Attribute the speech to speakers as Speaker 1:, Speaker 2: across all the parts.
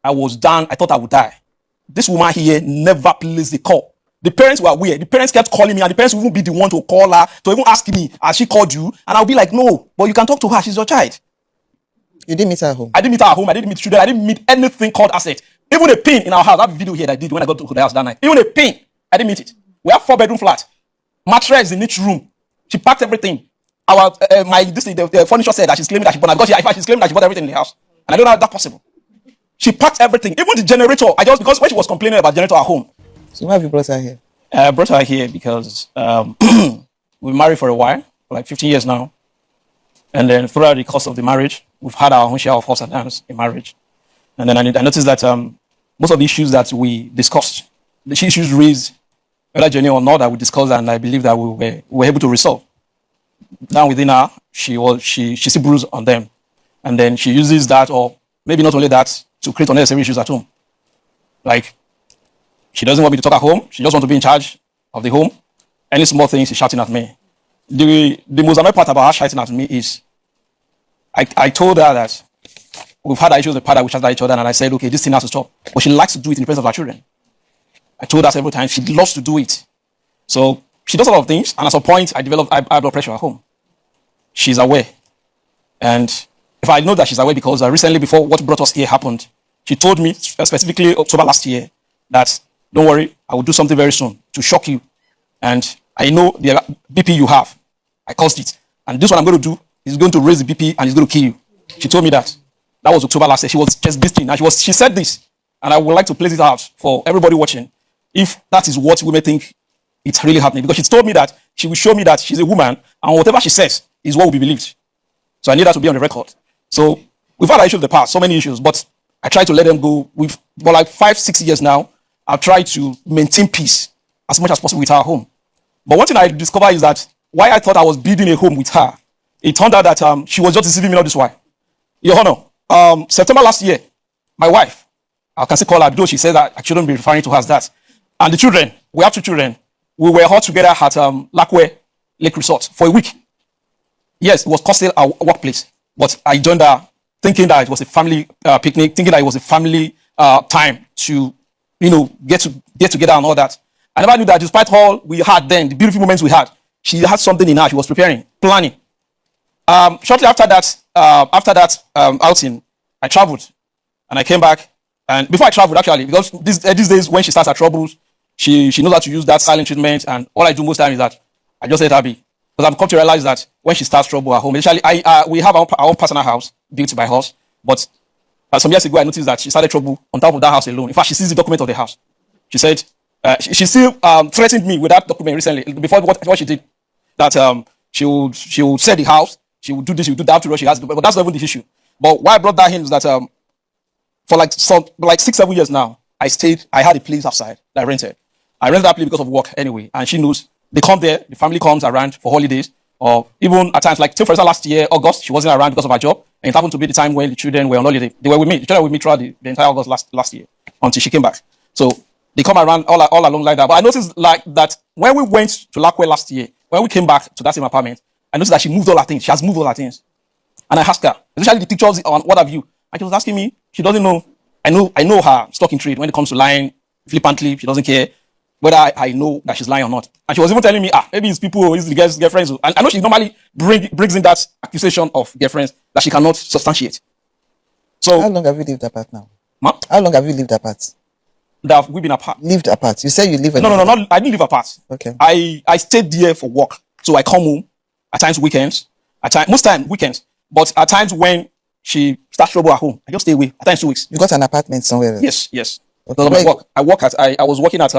Speaker 1: I was down. I thought I would die. This woman here never placed the call. The parents were weird. The parents kept calling me, and the parents would even be the one to call her, to even ask me, has she called you? And I'll be like, no, but you can talk to her. She's your child.
Speaker 2: You didn't meet her at home?
Speaker 1: I didn't meet her at home. I didn't meet children. I didn't meet anything called asset. Even a pin in our house. That video here that I did when I got to the house that night. Even a pin. I didn't meet it. We have 4-bedroom flat. Mattress in each room. She packed everything. The furniture said that she's claiming that she bought, because she's claiming that she bought everything in the house. And I don't know how that's possible. She packed everything. Even the generator. Because when she was complaining about generator at home.
Speaker 2: So why have you brought her here?
Speaker 1: I brought her here because we married for a while, for like 15 years now. And then throughout the course of the marriage, we've had our own share of ups and downs in marriage. And then I noticed that most of the issues that we discussed, the issues raised, whether genuine or not, that we discussed, and I believe that we were able to resolve. Down within her, she see bruise on them. And then she uses that, or maybe not only that, to create unnecessary issues at home. Like, she doesn't want me to talk at home. She just wants to be in charge of the home. Any small thing, she's shouting at me. The most annoying part about her shouting at me is, I told her that we've had issues with the partner, we shouted at each other, and I said, okay, this thing has to stop. But she likes to do it in the presence of her children. I told her several times, she loves to do it. So she does a lot of things, and at some point, I developed high blood pressure at home. She's aware. And if I know that she's aware, because recently, before what brought us here happened, she told me, specifically October last year, that don't worry, I will do something very soon to shock you. And I know the BP you have. I caused it. And this one I'm going to do is going to raise the BP and it's going to kill you. She told me that. That was October last year. She was just this thing. And she said this. And I would like to place it out for everybody watching. If that is what women think it's really happening. Because she told me that she will show me that she's a woman and whatever she says is what will be believed. So I need that to be on the record. So we've had issues in the past, so many issues, but I try to let them go. For like 5-6 years now, I've tried to maintain peace as much as possible with her home. But one thing I discovered is that why I thought I was building a home with her, it turned out that she was just deceiving me all this while. Your Honor, September last year, my wife, I can still call her, though she said that I shouldn't be referring to her as that. And the children, we have 2 children. We were all together at Lakwe Lake Resort for a week. Yes, it was costing our workplace, but I joined her thinking that it was a family picnic, thinking that it was a family time to, get together and all that. I never knew that despite all we had then, the beautiful moments we had, she had something in her. She was preparing, planning. Shortly after that outing, I traveled and I came back. And before I traveled, actually, because these days when she starts her troubles, she knows how to use that silent treatment. And all I do most time is that I just let her be. Because I've come to realize that when she starts trouble at home, initially, we have our own personal house built by us. But some years ago, I noticed that she started trouble on top of that house alone. In fact, she sees the document of the house. She said, she still threatened me with that document recently, before what she did. That she will sell the house, she will do this, she will do that, after all she has to do. But that's not even the issue. But why I brought that in is that for like 6-7 years now, I had a place outside that I rented. I rented that place because of work anyway. And she knows they come there, the family comes around for holidays, or even at times, like, for example, last year, August, she wasn't around because of her job. And it happened to be the time when the children were on holiday. They were with me. The children were with me throughout the entire August last year until she came back. So they come around all along like that. But I noticed like that when we went to Lakwe last year, when we came back to that same apartment, I noticed that she moved all her things. She has moved all her things. And I asked her, especially the pictures on what have you. And she was asking me, she doesn't know. I know her stock in trade when it comes to lying flippantly. She doesn't care whether I know that she's lying or not. And she was even telling me, maybe it's people who is the girlfriends. And I know she normally brings in that accusation of girlfriends that she cannot substantiate. So
Speaker 2: how long have you lived apart now?
Speaker 1: Ma?
Speaker 2: How long have you lived apart?
Speaker 1: That we've been apart.
Speaker 2: Lived apart. You said you live
Speaker 1: No, I didn't live apart.
Speaker 2: Okay.
Speaker 1: I stayed there for work. So I come home at times weekends. Most time weekends. But at times when she starts trouble at home, I just stay away. At times 2 weeks.
Speaker 2: You got an apartment somewhere else?
Speaker 1: Yes.
Speaker 2: Okay.
Speaker 1: I was working at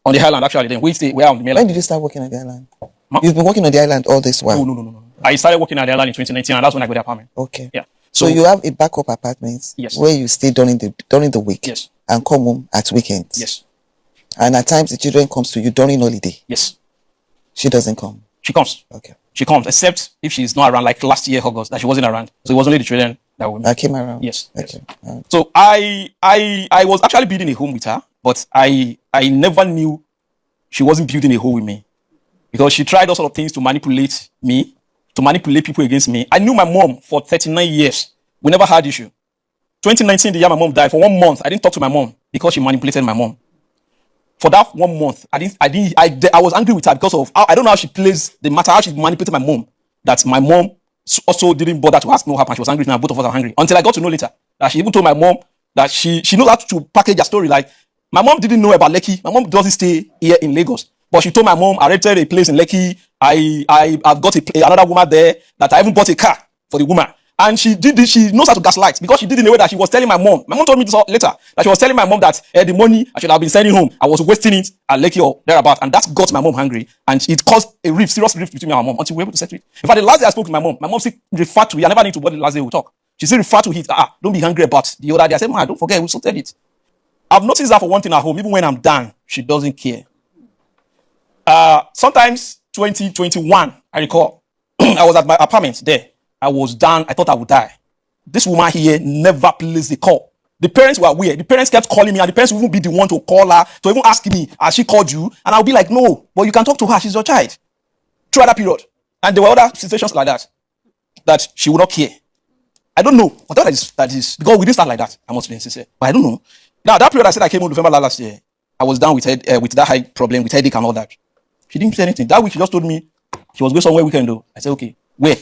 Speaker 1: on the island actually. Then we are on the mainland.
Speaker 2: When did you start working on the island? Ma? You've been working on the island all this while?
Speaker 1: No. I started working on the island in 2019, and that's when I got the apartment.
Speaker 2: Okay.
Speaker 1: Yeah.
Speaker 2: So you have a backup apartment?
Speaker 1: Yes.
Speaker 2: Where you stay during the week?
Speaker 1: Yes.
Speaker 2: And come home at weekends?
Speaker 1: Yes.
Speaker 2: And at times the children comes to you during holiday?
Speaker 1: Yes.
Speaker 2: She doesn't come?
Speaker 1: She comes.
Speaker 2: Okay.
Speaker 1: She comes, except if she's not around, like last year, August, that she wasn't around. So it was only the children that were.
Speaker 2: I came around?
Speaker 1: Yes.
Speaker 2: Okay.
Speaker 1: Yes. So I was actually building a home with her, but I never knew she wasn't building a home with me. Because she tried all sort of things to manipulate me, to manipulate people against me. I knew my mom for 39 years. We never had issue. 2019, the year my mom died, for 1 month, I didn't talk to my mom because she manipulated my mom. For that 1 month, I was angry with her because of, I don't know how she plays the matter, how she manipulated my mom, that my mom also didn't bother to ask me what happened. She was angry with me, and both of us are angry. Until I got to know later that she even told my mom that she knows how to package a story. Like, my mom didn't know about Lekki. My mom doesn't stay here in Lagos. But she told my mom, I rented a place in Lekki. I've got another woman there, that I even bought a car for the woman. And she did this, she knows how to gaslight, because she did in a way that she was telling my mom. My mom told me this later, that she was telling my mom that the money I should have been sending home, I was wasting it at Lekki or thereabout. And that got my mom hungry. And it caused a rift, serious rift between me and my mom, until we were able to settle it. In fact, the last day I spoke to my mom still referred to it. I never knew to what the last day we talk. She still referred to it. Don't be hungry about the other day. I said, man, don't forget, we sorted it. I've noticed that for one thing at home, even when I'm done, she doesn't care. Sometimes 2021, I recall, I was at my apartment there. I was down. I thought I would die. This woman here never placed the call. The parents were weird. The parents kept calling me, and the parents would even be the one to call her, to even ask me, has she called you? And I'll be like, no, but you can talk to her. She's your child. Throughout that period. And there were other situations like that she would not care. I don't know. Whatever that is, because we didn't start like that. I must be sincere. But I don't know. Now, that period I said I came home November last year, I was down with that high problem, with headache and all that. She didn't say anything. That week, she just told me she was going somewhere weekend though. I said, okay, where?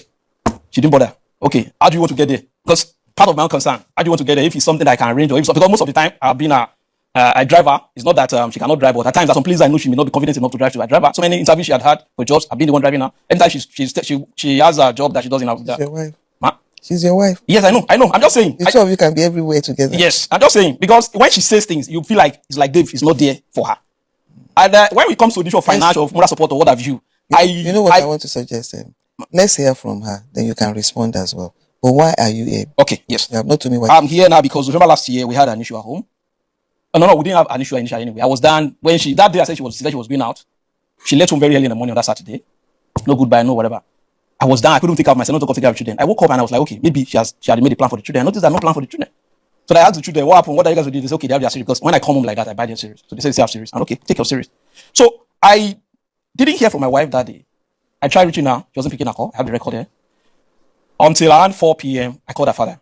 Speaker 1: She didn't bother. Okay, how do you want to get there? Because part of my own concern, how do you want to get there? If it's something that I can arrange, or if so, because most of the time I've been a driver. It's not that she cannot drive, but at times, at some places I know she may not be confident enough to drive to. I drive her. So many interviews she had for jobs. I've been the one driving her. Anytime she has a job that she does in Abuja.
Speaker 2: She's your wife. She's your wife.
Speaker 1: Yes, I know. I'm just saying.
Speaker 2: The two of you can be everywhere together.
Speaker 1: Yes, I'm just saying, because when she says things, you feel like it's like Dave is not there for her. And when it comes to the issue of financial, of moral support, or what have you,
Speaker 2: you know what I want to suggest? Let's hear from her, then you can respond as well. But why are you here?
Speaker 1: Okay, yes.
Speaker 2: You have not told me why.
Speaker 1: I'm here now because remember last year we had an issue at home. Oh, no, we didn't have an issue initially anyway. I was done when that day I said she was going out. She left home very early in the morning on that Saturday. No goodbye, no whatever. I was done. I couldn't take care of myself, not to take care of children. I woke up and I was like, okay, maybe she had made a plan for the children. I noticed I had no plan for the children. So I asked the children, what happened? What are you guys doing? They said, okay, they have their series. Because when I come home like that, I buy their series. So they said they have series. And okay, take your series. So I didn't hear from my wife that day. I tried reaching her. She wasn't picking her call. I have the record here. Until around 4 p.m., I called her father.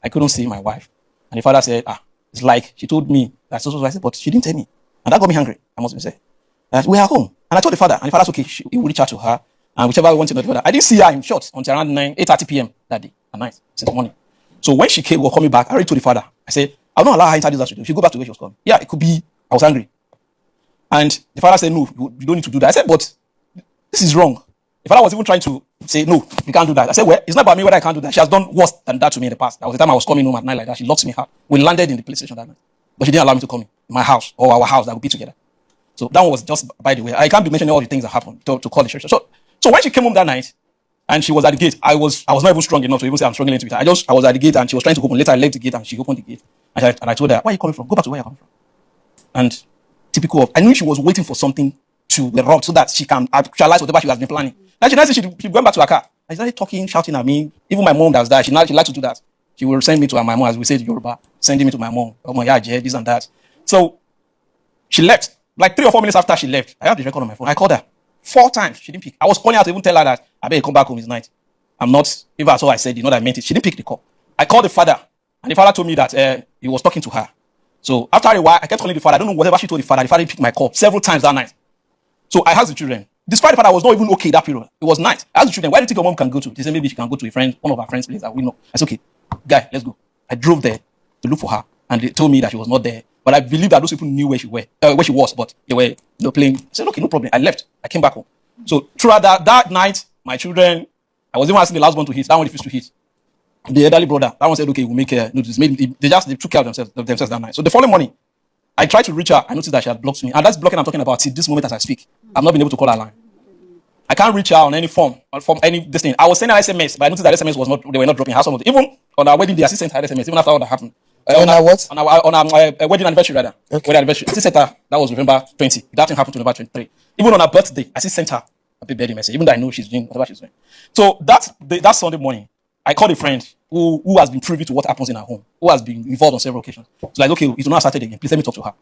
Speaker 1: I couldn't see my wife. And the father said, it's like she told me that so. I said, but she didn't tell me. And that got me hungry, I must say. We are home. And I told the father. And the father said, okay, he will reach out to her. And whichever we want to know the father. I didn't see her in short until around 8:30 p.m. that day. At night. Since the morning. So when she was coming back, I already told the father. I said, I'll not allow her introduce us to do. She'll go back to where she was coming. Yeah, it could be I was angry. And the father said, no, you don't need to do that. I said, but this is wrong. The father was even trying to say, no, you can't do that. I said, well, it's not about me whether I can't do that. She has done worse than that to me in the past. That was the time I was coming home at night like that. She locked me out. We landed in the police station that night. But she didn't allow me to come in my house or our house that would be together. So that was just by the way. I can't be mentioning all the things that happened to call the church. So when she came home that night and she was at the gate, I was not even strong enough to even say I'm struggling with her. I was at the gate and she was trying to open. Later I left the gate and she opened the gate. And I told her, where are you coming from? Go back to where you're coming from. And typical of, I knew she was waiting for something to erupt so that she can actualize whatever she has been planning. Then she went back to her car. I started talking, shouting at me. Even my mom does that. She likes to do that. She will send me to my mom, as we say in Yoruba, sending me to my mom. Oh my God, this and that. So she left. Like 3 or 4 minutes after she left, I have the record on my phone. I called her 4 times. She didn't pick. I was calling her to even tell her that I better come back home. It's night. I'm not. If that's all I said, you know that I meant it. She didn't pick the call. I called the father, and the father told me that he was talking to her. So after a while, I kept calling the father. I don't know whatever she told the father. The father picked my call several times that night. So I asked the children. Despite the fact I was not even okay that period, it was night. I asked the children, where do you think your mom can go to? They said maybe she can go to a friend, one of our friends' place that we know. I said, okay, guy, let's go. I drove there to look for her, and they told me that she was not there. But I believe that those people knew where she was, but they were playing. I said, okay, no problem. I left. I came back home. So throughout that night, my children, I was even asking the last one to hit. That one refused to hit. The elderly brother, that one said, okay, we'll make noodles. They took care of themselves that night. So the following morning, I tried to reach her. I noticed that she had blocked me. And that's blocking I'm talking about till this moment as I speak. I've not been able to call her line. I can't reach her on any form, from any this thing. I was sending her SMS, but I noticed that SMS was not, they were not dropping her. Even on our wedding day, I still sent her SMS, even after all that happened.
Speaker 2: On
Speaker 1: our wedding anniversary, rather.
Speaker 2: Okay.
Speaker 1: Wedding anniversary. I still sent her, that was November 20. That thing happened to November 23. Even on her birthday, I still sent her a big birthday message, even though I know she's doing whatever she's doing. So that Sunday morning, I called a friend who has been privy to what happens in her home, who has been involved on several occasions. So like, okay, it's not started again. Please let me talk to her.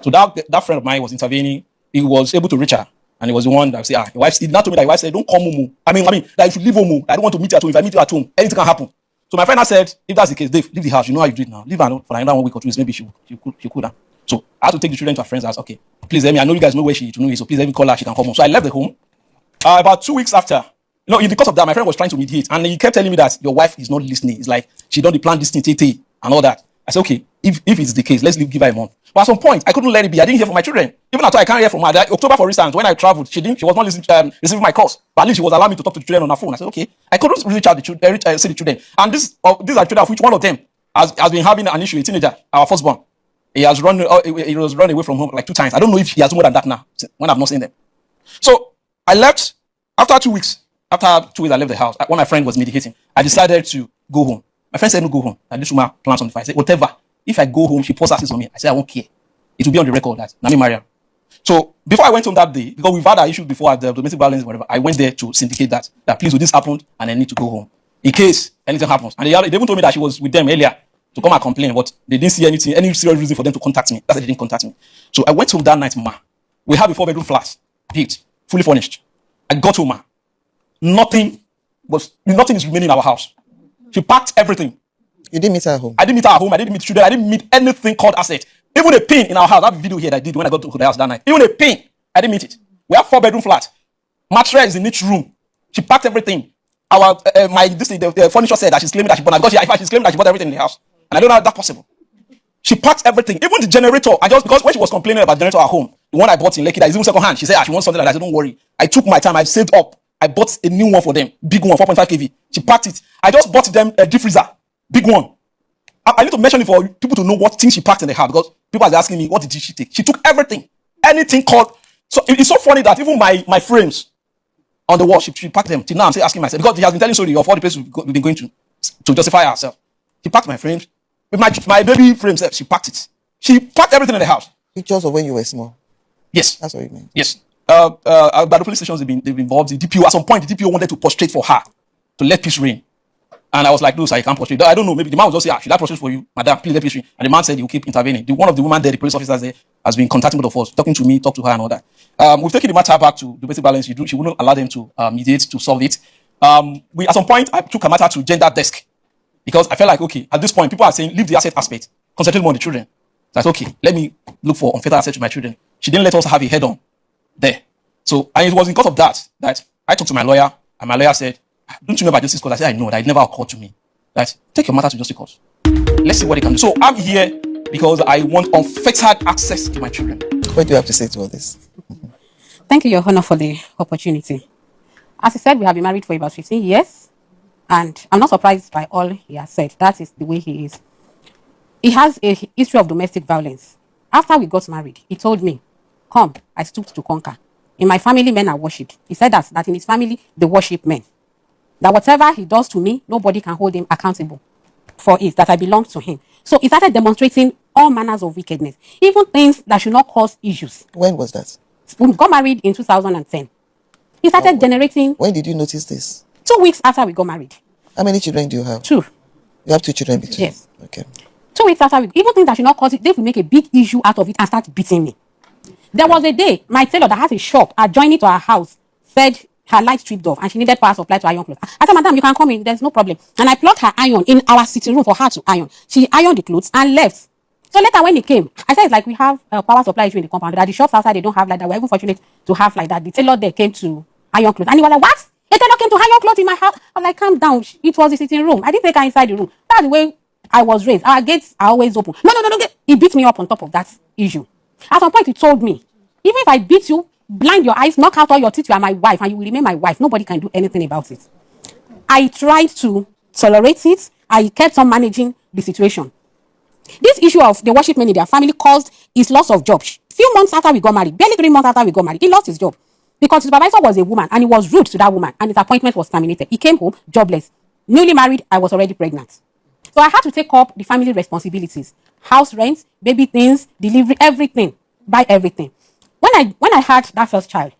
Speaker 1: So that friend of mine was intervening. He was able to reach her. And it was the one that said, your wife, he not told me that your wife said, don't come home. I mean, that you should leave home. I don't want to meet you at home. If I meet you at home, anything can happen. So my friend has said, if that's the case, Dave, leave the house. You know how you do it now. Leave her for another 1 week or 2 weeks. Maybe she could. So I had to take the children to her friend's house. Okay, please let me. I know you guys know where she to know it, so please let me call her. She can come home. So I left the home. About 2 weeks after, in the course of that, my friend was trying to mediate, and he kept telling me that your wife is not listening. It's like she don't plan this thing, and all that. I said, okay, if it's the case, let's give her a month. But at some point, I couldn't let it be. I didn't hear from my children. Even after I can't hear from her. October, for instance, when I traveled, she was not listening, receiving my calls. But at least she was allowing me to talk to the children on her phone. I said, okay, I couldn't reach out see the children. And these are children of which one of them has been having an issue, a teenager, our firstborn. He was run away from home like 2 times. I don't know if he has more than that now, when I've not seen them. So I left after 2 weeks. After 2 weeks, I left the house. When my friend was medicating, I decided to go home. My friend said, no, go home. And this woman plans on the fire. I said, whatever. If I go home, she pours acid on me. I said, I won't care. It will be on the record that Nami Maria. So before I went home that day, because we've had our issues before at the domestic violence, whatever, I went there to syndicate that please, this happened, and I need to go home in case anything happens. And they even told me that she was with them earlier to come and complain, but they didn't see any serious reason for them to contact me. That's why they didn't contact me. So I went home that night, ma. We have a 4-bedroom flat, built, fully furnished. I got home, ma. Nothing is remaining in our house. She packed everything.
Speaker 2: You didn't meet her at home?
Speaker 1: I didn't meet her at home. I didn't meet children. I didn't meet anything called asset. Even a pin in our house. That video here that I did when I got to the house that night. Even a pin, I didn't meet it. We have 4-bedroom flat. Mattress in each room. She packed everything. The furniture said that she's claiming that she bought. Because she's claiming that she bought everything in the house, and I don't know how that's possible. She packed everything, even the generator. And just because when she was complaining about the generator at home, the one I bought in Lekki that is even second hand, she said she wants something like that. I said, don't worry. I took my time. I saved up. I bought a new one for them, big one, 4.5 kV. She packed it. I just bought them a deep freezer, big one. I need to mention it for people to know what things she packed in the house, because people are asking me, what did she take? She took everything, anything called. So it's so funny that even my frames on the wall, she packed them. Till now, I'm still asking myself, because he has been telling story of all the places we've been going to justify herself. She packed my frames. With my baby frames, she packed it. She packed everything in the house.
Speaker 2: Pictures of when you were small?
Speaker 1: Yes.
Speaker 2: That's what you mean?
Speaker 1: Yes. By the police stations, they've been involved. The DPO, at some point, the DPO wanted to prostrate for her, to let peace reign. And I was like, no, sir, you can't prostrate. I don't know, maybe the man was just say, should I prostrate for you? Madam, please let peace reign. And the man said he will keep intervening. One of the women there, the police officers there, has been contacting both of us, talking to me, talk to her and all that. We've taken the matter back to domestic violence. She wouldn't allow them to mediate, to solve it. At some point, I took a matter to gender desk, because I felt like, okay, at this point, people are saying, leave the asset aspect, concentrate more on the children. So I said, okay, let me look for unfair asset to my children. She didn't let us have a head on there. So, and it was because of that I talked to my lawyer, and my lawyer said, don't you know about justice court? I said, I know, that it never occurred to me. That take your matter to justice court. Let's see what they can do. So I'm here because I want unfettered access to my children.
Speaker 2: What do you have to say to all this?
Speaker 3: Thank you, Your Honor, for the opportunity. As he said, we have been married for about 15 years, and I'm not surprised by all he has said. That is the way he is. He has a history of domestic violence. After we got married, he told me, come, I stooped to conquer. In my family, men are worshipped. He said that in his family, they worship men. That whatever he does to me, nobody can hold him accountable for it, that I belong to him. So he started demonstrating all manners of wickedness, even things that should not cause issues.
Speaker 2: When was that?
Speaker 3: We got married in 2010. He started generating...
Speaker 2: When did you notice this?
Speaker 3: 2 weeks after we got married.
Speaker 2: How many children do you have?
Speaker 3: 2.
Speaker 2: You have 2 children between?
Speaker 3: Yes.
Speaker 2: Okay.
Speaker 3: 2 weeks after, even things that should not cause it, they will make a big issue out of it and start beating me. There was a day, my tailor that has a shop adjoining to our house said her light tripped off and she needed power supply to iron clothes. I said, madam, you can come in, there's no problem. And I plugged her iron in our sitting room for her to iron. She ironed the clothes and left. So later when he came, I said, it's like we have a power supply issue in the compound. That the shops outside, they don't have like that. We're even fortunate to have like that. The tailor there came to iron clothes. And he was like, what? The tailor came to iron clothes in my house? I was like, calm down. It was the sitting room. I didn't take her inside the room. That's the way I was raised. Our gates are always open. No. He beat me up on top of that issue. At some point, he told me, even if I beat you, blind your eyes, knock out all your teeth, you are my wife and you will remain my wife. Nobody can do anything about it. I tried to tolerate it. I kept on managing the situation. This issue of the worship men in their family caused his loss of job. Few months after we got married, barely 3 months after we got married, he lost his job because his supervisor was a woman and he was rude to that woman and his appointment was terminated. He came home jobless. Newly married, I was already pregnant. So I had to take up the family responsibilities. House rent, baby things, delivery, everything. Buy everything. When I had that first child,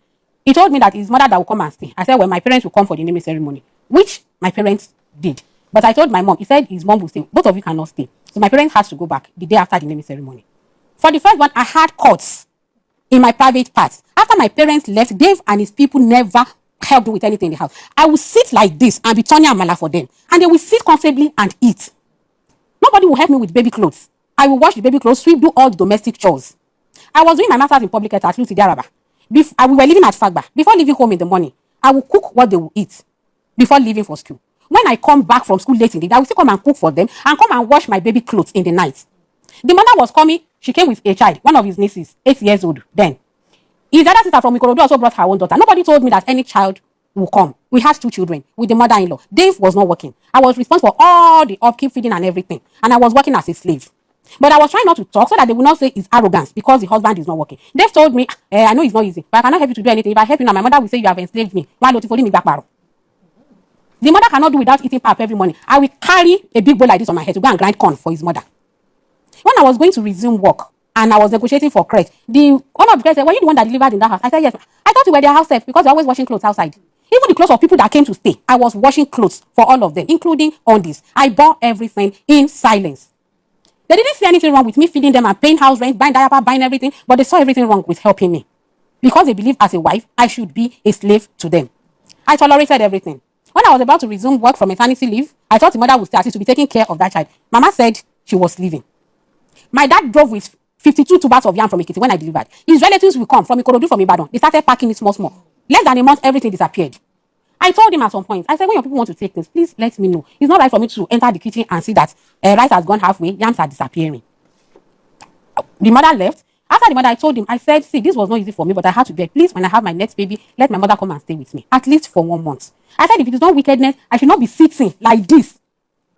Speaker 3: he told me that his mother that will come and stay. I said, well, my parents will come for the naming ceremony, which my parents did. But I told my mom, he said his mom will stay. Both of you cannot stay. So my parents had to go back the day after the naming ceremony. For the first one, I had courts in my private parts. After my parents left, Dave and his people never help me with anything in the house. I will sit like this and be turning amala for them. And they will sit comfortably and eat. Nobody will help me with baby clothes. I will wash the baby clothes, sweep, do all the domestic chores. I was doing my master's in public health at Lucy Daraba. We were living at Fagba. Before leaving home in the morning, I will cook what they will eat before leaving for school. When I come back from school late in the day, I will still come and cook for them and come and wash my baby clothes in the night. The mother was coming. She came with a child, one of his nieces, 8 years old then. His other sister from Ikorodu also brought her own daughter. Nobody told me that any child will come. We had 2 children with the mother-in-law. Dave was not working. I was responsible for all the upkeep, feeding and everything. And I was working as a slave. But I was trying not to talk so that they would not say it's arrogance because the husband is not working. Dave told me, I know it's not easy, but I cannot help you to do anything. If I help you now, my mother will say you have enslaved me. Why don't you follow me back, Baro? The mother cannot do without eating pap every morning. I will carry a big bowl like this on my head to go and grind corn for his mother. When I was going to resume work and I was negotiating for crèche, the owner of the crèche said, were you the one that delivered in that house? I said, yes. I thought you were their house help because you're always washing clothes outside. Even the clothes of people that came to stay, I was washing clothes for all of them, including undies. I bought everything in silence. They didn't see anything wrong with me feeding them and paying house rent, buying diaper, buying everything, but they saw everything wrong with helping me. Because they believe as a wife, I should be a slave to them. I tolerated everything. When I was about to resume work from maternity leave, I thought the mother would stay at least to be taking care of that child. Mama said she was leaving. My dad drove with 52 tubers of yam from Ekiti when I delivered. His relatives will come from Ikorodu, from Ibadan. They started packing it small. Less than a month, everything disappeared. I told him at some point, I said, when your people want to take this, please let me know. It's not right for me to enter the kitchen and see that rice has gone halfway, yams are disappearing. The mother left. After the mother, I told him, I said, see, this was not easy for me, but I had to beg. Please, when I have my next baby, let my mother come and stay with me, at least for 1 month. I said, if it is not wickedness, I should not be sitting like this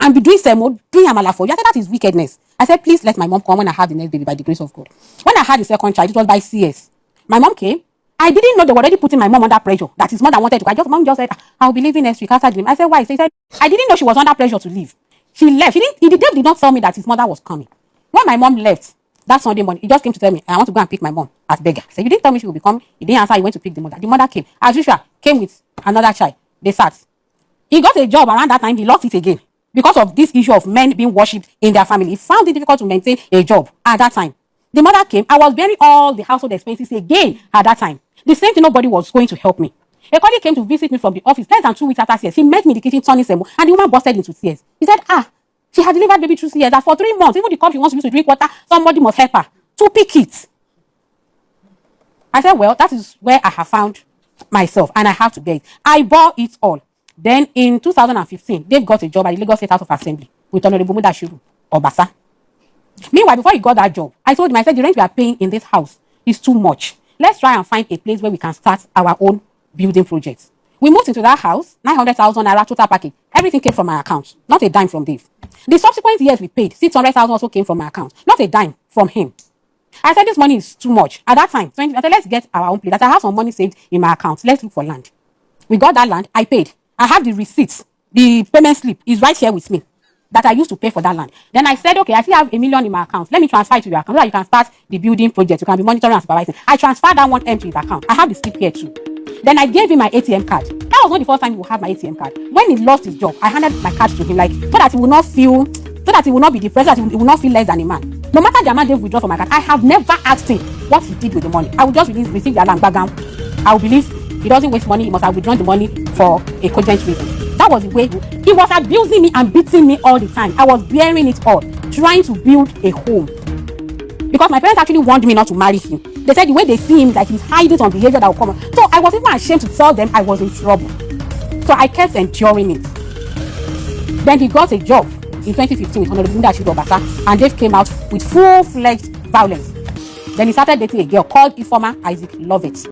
Speaker 3: and be doing semo, doing amala for you. I said, that is wickedness. I said, please let my mom come when I have the next baby by the grace of God. When I had the second child, it was by CS. My mom came. I didn't know they were already putting my mom under pressure. That his mother wanted to. Mom just said, I'll be leaving next week after the. I said, why? So he said, I didn't know she was under pressure to leave. She left. The dad did not tell me that his mother was coming. When my mom left that Sunday morning, he just came to tell me, I want to go and pick my mom as beggar. I said, you didn't tell me she would be coming. He didn't answer. He went to pick the mother. The mother came. As usual, came with another child. They sat. He got a job around that time. He lost it again. Because of this issue of men being worshipped in their family. He found it difficult to maintain a job at that time. The mother came. I was bearing all the household expenses again at that time. The same thing, nobody was going to help me. A colleague came to visit me from the office less than 2 weeks after CS. He met me in the kitchen turning semo, and the woman busted into tears. He said, she had delivered baby through CS. That for 3 months, even the cup she wants to use to drink water, somebody must help her to pick it. I said, well, that is where I have found myself, and I have to bear it. I bore it all. Then in 2015, Dave got a job at the Lagos State House of Assembly with Honorable Mudashiru Obasa. Meanwhile, before he got that job, I told him, I said, the rent we are paying in this house is too much. Let's try and find a place where we can start our own building projects. We moved into that house, 900,000 naira total package. Everything came from my account, not a dime from Dave. The subsequent years we paid, 600,000 also came from my account, not a dime from him. I said, this money is too much. At that time, I said, let's get our own place. I have some money saved in my account. Let's look for land. We got that land. I paid. I have the receipts. The payment slip is right here with me that I used to pay for that land. Then I said, okay, I still have $1 million in my account. Let me transfer it to your account so that you can start the building project. You can be monitoring and supervising. I transferred that one to his account. I have the slip here too. Then I gave him my ATM card. That was not the first time he would have my ATM card. When he lost his job, I handed my card to him, like, so that he will not feel, so that he will not be depressed, so that he will not feel less than a man. No matter the amount they withdraw from my card, I have never asked him what he did with the money. I will just receive the alarm back down. I will believe he doesn't waste money. He must have withdrawn the money for a cogent reason. That was the way he was abusing me and beating me all the time. I was bearing it all, trying to build a home. Because my parents actually warned me not to marry him. They said the way they see him is like he's hiding some behavior that will come. So I was even ashamed to tell them I was in trouble. So I kept enduring it. Then he got a job in 2015 with Honorable Mudashiru Obasa, and Dave came out with full-fledged violence. Then he started dating a girl called Ifeoma Isaac Lovett.